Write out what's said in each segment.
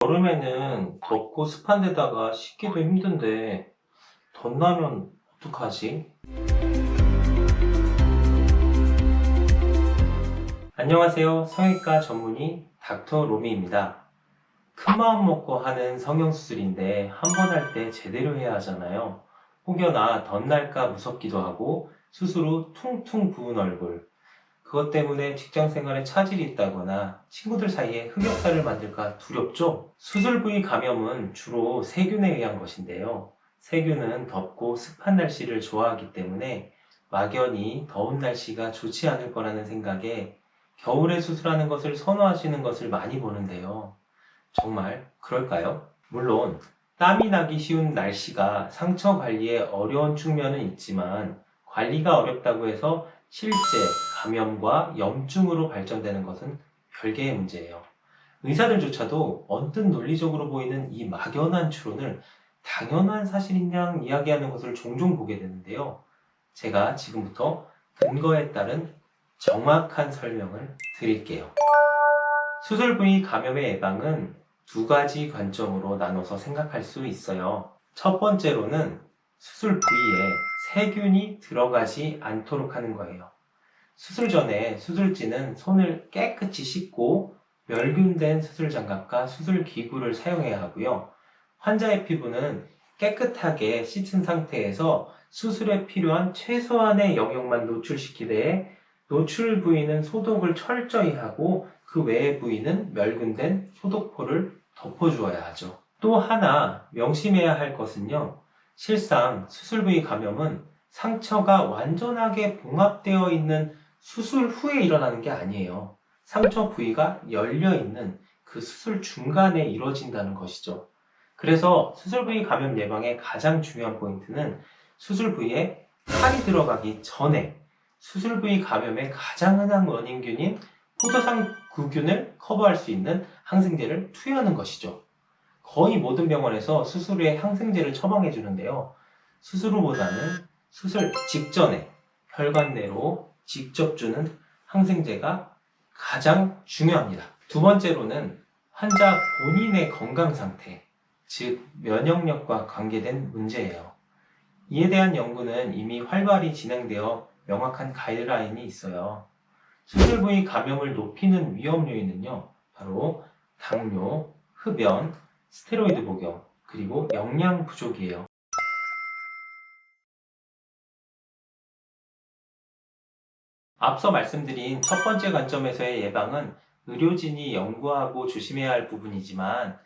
여름에는 덥고 습한 데다가 씻기도 힘든데 덧나면 어떡하지? 안녕하세요. 성형외과 전문의 닥터 로미입니다. 큰마음 먹고 하는 성형수술인데 한 번 할 때 제대로 해야 하잖아요. 혹여나 덧날까 무섭기도 하고 수술 후 퉁퉁 부은 얼굴, 그것 때문에 직장생활에 차질이 있다거나 친구들 사이에 흑역사를 만들까 두렵죠? 수술 부위 감염은 주로 세균에 의한 것인데요. 세균은 덥고 습한 날씨를 좋아하기 때문에 막연히 더운 날씨가 좋지 않을 거라는 생각에 겨울에 수술하는 것을 선호하시는 것을 많이 보는데요. 정말 그럴까요? 물론 땀이 나기 쉬운 날씨가 상처 관리에 어려운 측면은 있지만 관리가 어렵다고 해서 실제 감염과 염증으로 발전되는 것은 별개의 문제예요. 의사들조차도 언뜻 논리적으로 보이는 이 막연한 추론을 당연한 사실인 양 이야기하는 것을 종종 보게 되는데요. 제가 지금부터 근거에 따른 정확한 설명을 드릴게요. 수술 부위 감염의 예방은 두 가지 관점으로 나눠서 생각할 수 있어요. 첫 번째로는 수술 부위에 세균이 들어가지 않도록 하는 거예요. 수술 전에 수술진은 손을 깨끗이 씻고 멸균된 수술 장갑과 수술 기구를 사용해야 하고요. 환자의 피부는 깨끗하게 씻은 상태에서 수술에 필요한 최소한의 영역만 노출시키되 노출 부위는 소독을 철저히 하고 그 외의 부위는 멸균된 소독포를 덮어주어야 하죠. 또 하나 명심해야 할 것은요. 실상 수술 부위 감염은 상처가 완전하게 봉합되어 있는 수술 후에 일어나는 게 아니에요. 상처 부위가 열려 있는 그 수술 중간에 이루어진다는 것이죠. 그래서 수술 부위 감염 예방의 가장 중요한 포인트는 수술 부위에 칼이 들어가기 전에 수술 부위 감염의 가장 흔한 원인균인 포도상구균을 커버할 수 있는 항생제를 투여하는 것이죠. 거의 모든 병원에서 수술 후에 항생제를 처방해 주는데요. 수술 후보다는 수술 직전에 혈관 내로 직접 주는 항생제가 가장 중요합니다. 두 번째로는 환자 본인의 건강 상태, 즉 면역력과 관계된 문제예요. 이에 대한 연구는 이미 활발히 진행되어 명확한 가이드라인이 있어요. 수술 부위 감염을 높이는 위험 요인은요, 바로 당뇨, 흡연, 스테로이드 복용, 그리고 영양 부족이에요. 앞서 말씀드린 첫 번째 관점에서의 예방은 의료진이 연구하고 조심해야 할 부분이지만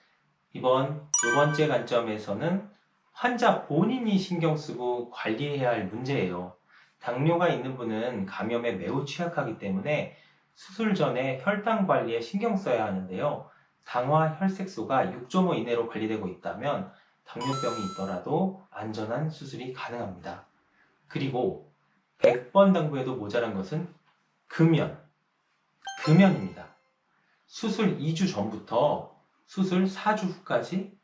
이번 두 번째 관점에서는 환자 본인이 신경 쓰고 관리해야 할 문제예요. 당뇨가 있는 분은 감염에 매우 취약하기 때문에 수술 전에 혈당 관리에 신경 써야 하는데요. 당화 혈색소가 6.5 이내로 관리되고 있다면 당뇨병이 있더라도 안전한 수술이 가능합니다. 그리고 100번 당부해도 모자란 것은 금연, 금연입니다. 수술 2주 전부터 수술 4주 후까지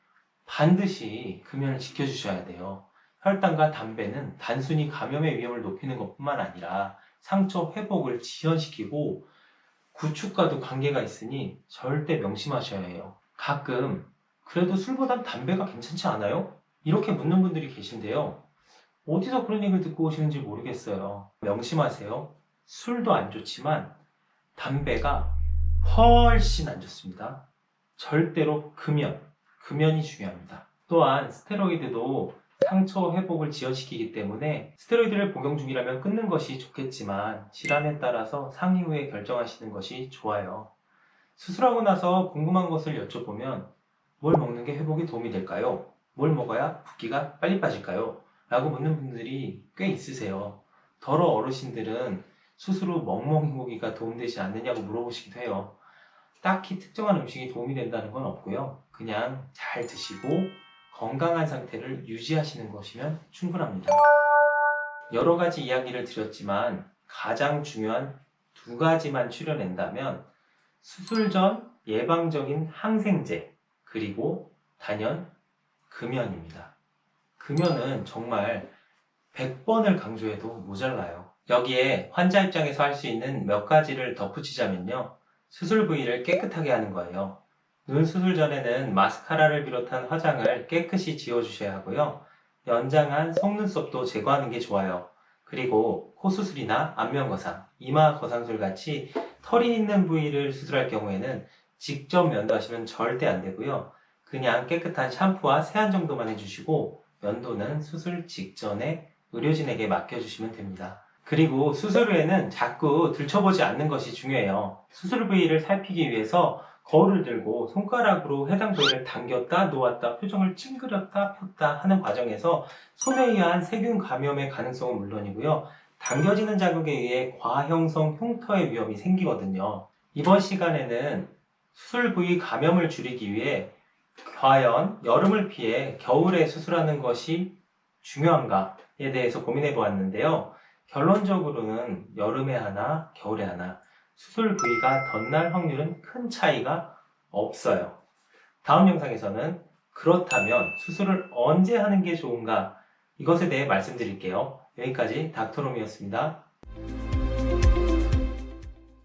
반드시 금연을 지켜주셔야 돼요. 혈당과 담배는 단순히 감염의 위험을 높이는 것뿐만 아니라 상처 회복을 지연시키고 구축과도 관계가 있으니 절대 명심하셔야 해요. 가끔 그래도 술보단 담배가 괜찮지 않아요? 이렇게 묻는 분들이 계신데요. 어디서 그런 얘기를 듣고 오시는지 모르겠어요. 명심하세요. 술도 안 좋지만 담배가 훨씬 안 좋습니다. 절대로 금연이 중요합니다. 또한 스테로이드도 상처 회복을 지연시키기 때문에 스테로이드를 복용 중이라면 끊는 것이 좋겠지만 질환에 따라서 상의 후에 결정하시는 것이 좋아요. 수술하고 나서 궁금한 것을 여쭤보면 뭘 먹는 게 회복에 도움이 될까요? 뭘 먹어야 붓기가 빨리 빠질까요? 라고 묻는 분들이 꽤 있으세요. 더러 어르신들은 수술 후 멍멍이고기가 도움되지 않느냐고 물어보시기도 해요. 딱히 특정한 음식이 도움이 된다는 건 없고요. 그냥 잘 드시고 건강한 상태를 유지하시는 것이면 충분합니다. 여러 가지 이야기를 드렸지만 가장 중요한 두 가지만 추려낸다면 수술 전 예방적인 항생제, 그리고 단연 금연입니다. 금연은 정말 100번을 강조해도 모자라요. 여기에 환자 입장에서 할 수 있는 몇 가지를 덧붙이자면요. 수술 부위를 깨끗하게 하는 거예요. 눈 수술 전에는 마스카라를 비롯한 화장을 깨끗이 지워주셔야 하고요. 연장한 속눈썹도 제거하는 게 좋아요. 그리고 코 수술이나 안면 거상, 이마 거상술 같이 털이 있는 부위를 수술할 경우에는 직접 면도하시면 절대 안 되고요. 그냥 깨끗한 샴푸와 세안 정도만 해주시고 면도는 수술 직전에 의료진에게 맡겨주시면 됩니다. 그리고 수술 후에는 자꾸 들춰보지 않는 것이 중요해요. 수술 부위를 살피기 위해서 거울을 들고 손가락으로 해당 부위를 당겼다 놓았다 표정을 찡그렸다 폈다 하는 과정에서 손에 의한 세균 감염의 가능성은 물론이고요. 당겨지는 자극에 의해 과형성 흉터의 위험이 생기거든요. 이번 시간에는 수술 부위 감염을 줄이기 위해 과연 여름을 피해 겨울에 수술하는 것이 중요한가에 대해서 고민해 보았는데요. 결론적으로는 여름에 하나, 겨울에 하나 수술 부위가 덧날 확률은 큰 차이가 없어요. 다음 영상에서는 그렇다면 수술을 언제 하는 게 좋은가 이것에 대해 말씀드릴게요. 여기까지 닥터롬이었습니다.